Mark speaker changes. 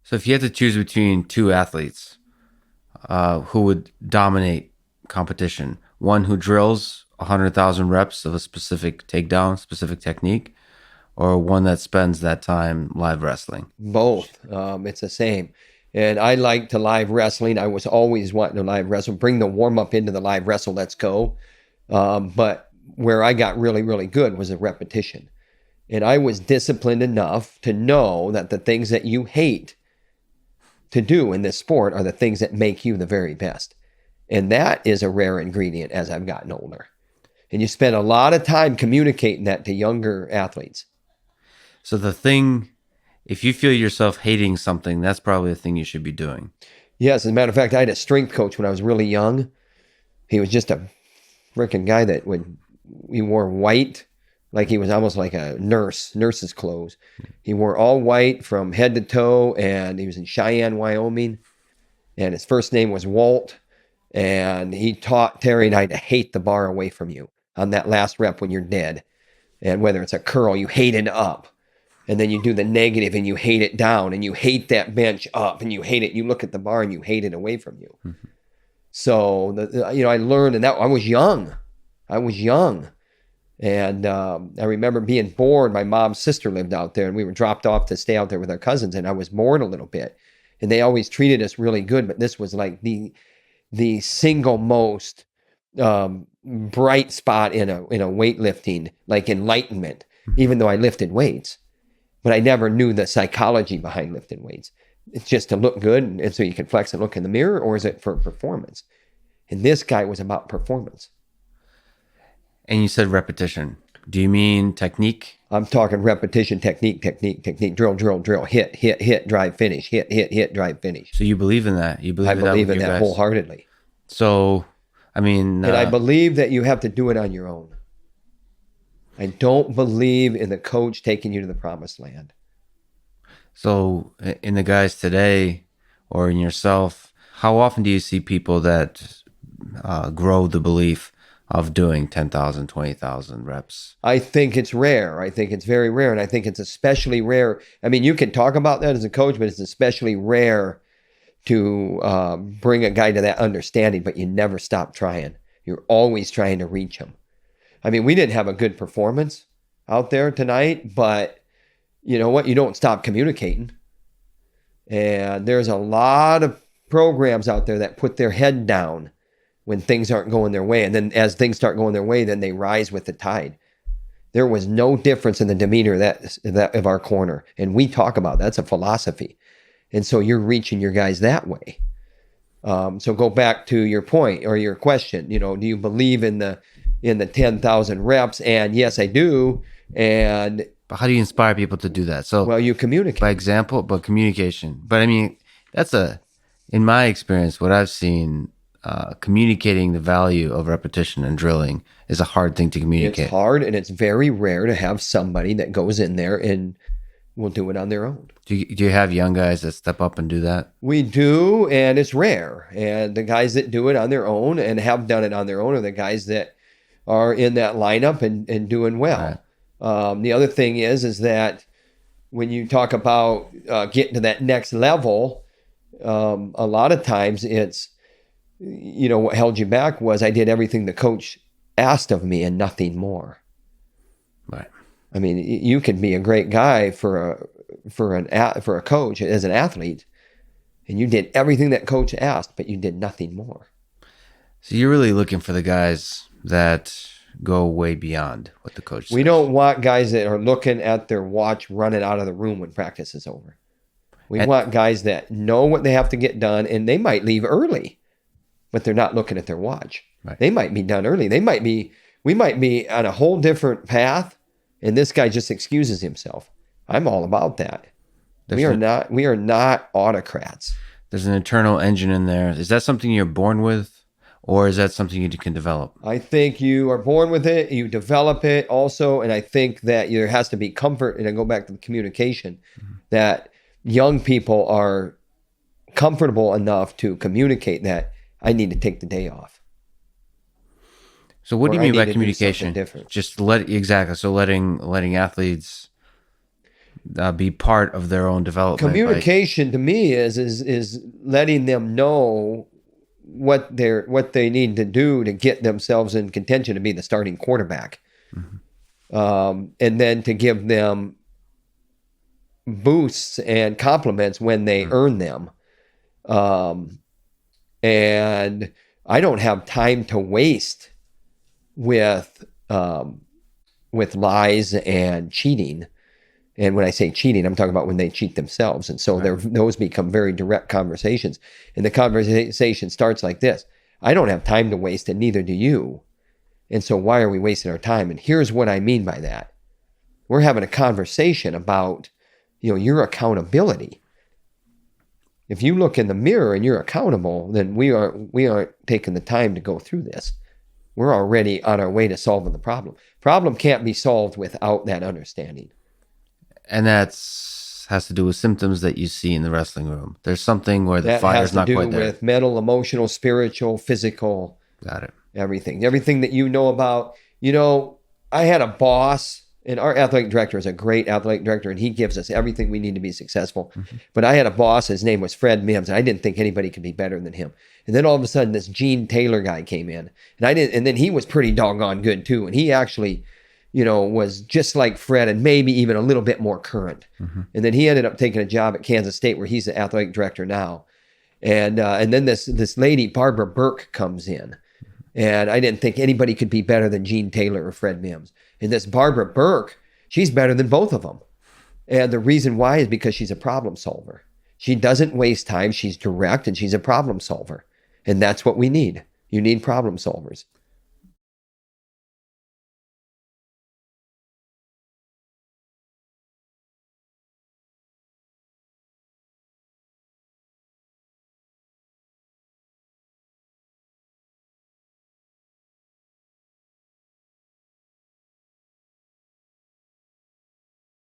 Speaker 1: So if you had to choose between two athletes, who would dominate competition? One who drills 100,000 reps of a specific takedown, specific technique, or one that spends that time live wrestling?
Speaker 2: Both. It's the same. And I like to live wrestling. I was always wanting to live wrestle, bring the warm up into the live wrestle. Let's go. But where I got really, really good was a repetition. And I was disciplined enough to know that the things that you hate to do in this sport are the things that make you the very best. And that is a rare ingredient as I've gotten older. And you spend a lot of time communicating that to younger athletes.
Speaker 1: So the thing, if you feel yourself hating something, that's probably the thing you should be doing.
Speaker 2: Yes, as a matter of fact, I had a strength coach when I was really young. He was just a freaking guy that he wore white, like he was almost like a nurse's clothes. He wore all white from head to toe, and he was in Cheyenne, Wyoming. And his first name was Walt. And he taught Terry and I to hate the bar away from you on that last rep when you're dead. And whether it's a curl, you hate it up. And then you do the negative and you hate it down, and you hate that bench up, and you hate it. You look at the bar and you hate it away from you.
Speaker 1: Mm-hmm.
Speaker 2: So, I learned, and that I was young. And I remember being bored. My mom's sister lived out there, and we were dropped off to stay out there with our cousins, and I was bored a little bit. And they always treated us really good, but this was like the single most bright spot in a weightlifting, like enlightenment, even though I lifted weights. But I never knew the psychology behind lifting weights. It's just to look good, and so you can flex and look in the mirror, or is it for performance? And this guy was about performance.
Speaker 1: And you said repetition. Do you mean technique?
Speaker 2: I'm talking repetition, technique, drill, hit, drive, finish, hit, drive, finish.
Speaker 1: So you believe in that? You believe
Speaker 2: I
Speaker 1: in that
Speaker 2: believe
Speaker 1: with
Speaker 2: in
Speaker 1: your
Speaker 2: that
Speaker 1: guys?
Speaker 2: wholeheartedly.
Speaker 1: So, I mean,
Speaker 2: And I believe that you have to do it on your own. I don't believe in the coach taking you to the promised land.
Speaker 1: so in the guys today, or in yourself, how often do you see people that grow the belief of doing 10,000, 20,000 reps?
Speaker 2: I think it's rare. I think it's very rare. And I think it's especially rare. I mean, you can talk about that as a coach, but it's especially rare to bring a guy to that understanding, but you never stop trying. You're always trying to reach him. I mean, we didn't have a good performance out there tonight, but you know what? You don't stop communicating. And there's a lot of programs out there that put their head down when things aren't going their way. And then as things start going their way, then they rise with the tide. There was no difference in the demeanor that of our corner. And we talk about that's a philosophy. And so you're reaching your guys that way. So go back to your point or your question, do you believe in the 10,000 reps? And yes, I do. And
Speaker 1: But how do you inspire people to do that? So,
Speaker 2: well, you communicate.
Speaker 1: by example, but communication. But I mean, in my experience, what I've seen, communicating the value of repetition and drilling is a hard thing to communicate.
Speaker 2: It's hard, and it's very rare to have somebody that goes in there and will do it on their own.
Speaker 1: Do you have young guys that step up and do that?
Speaker 2: We do, and it's rare. And the guys that do it on their own and have done it on their own are the guys that are in that lineup and doing well.
Speaker 1: Right.
Speaker 2: The other thing is that when you talk about getting to that next level, a lot of times it's, what held you back was I did everything the coach asked of me and nothing more.
Speaker 1: Right.
Speaker 2: I mean, you can be a great guy for a coach as an athlete, and you did everything that coach asked, but you did nothing more.
Speaker 1: So you're really looking for the guys that go way beyond what the coach says.
Speaker 2: We don't want guys that are looking at their watch running out of the room when practice is over. We want guys that know what they have to get done, and they might leave early, but they're not looking at their watch.
Speaker 1: Right.
Speaker 2: They might be done early. We might be on a whole different path, and this guy just excuses himself. I'm all about that. We are not autocrats.
Speaker 1: There's an internal engine in there. Is that something you're born with, or is that something you can develop?
Speaker 2: I think you are born with it. You develop it also, and I think that there has to be comfort. And I go back to the communication, that young people are comfortable enough to communicate that I need to take the day off.
Speaker 1: So what do you mean by
Speaker 2: do
Speaker 1: communication?
Speaker 2: something different.
Speaker 1: Just exactly. So letting athletes. be part of their own development.
Speaker 2: Communication to me is letting them know what they need to do to get themselves in contention to be the starting quarterback, and then to give them boosts and compliments when they earn them. And I don't have time to waste with lies and cheating. And when I say cheating, I'm talking about when they cheat themselves. And so those become very direct conversations. And the conversation starts like this: I don't have time to waste, and neither do you. And so why are we wasting our time? And here's what I mean by that. We're having a conversation about, your accountability. If you look in the mirror and you're accountable, then we aren't taking the time to go through this. We're already on our way to solving the problem. Problem can't be solved without that understanding.
Speaker 1: And has to do with symptoms that you see in the wrestling room. There's something where the fire's not quite there. That has to do with
Speaker 2: mental, emotional, spiritual, physical.
Speaker 1: Got it.
Speaker 2: Everything that you know about. I had a boss, and our athletic director is a great athletic director, and he gives us everything we need to be successful. But I had a boss, his name was Fred Mims, and I didn't think anybody could be better than him. And then all of a sudden, this Gene Taylor guy came in, and then he was pretty doggone good too. And he actually, was just like Fred, and maybe even a little bit more current. And then he ended up taking a job at Kansas State, where he's the athletic director now. And then this lady, Barbara Burke, comes in. And I didn't think anybody could be better than Gene Taylor or Fred Mims. And this Barbara Burke, she's better than both of them. And the reason why is because she's a problem solver. She doesn't waste time. She's direct, and she's a problem solver. And that's what we need. You need problem solvers.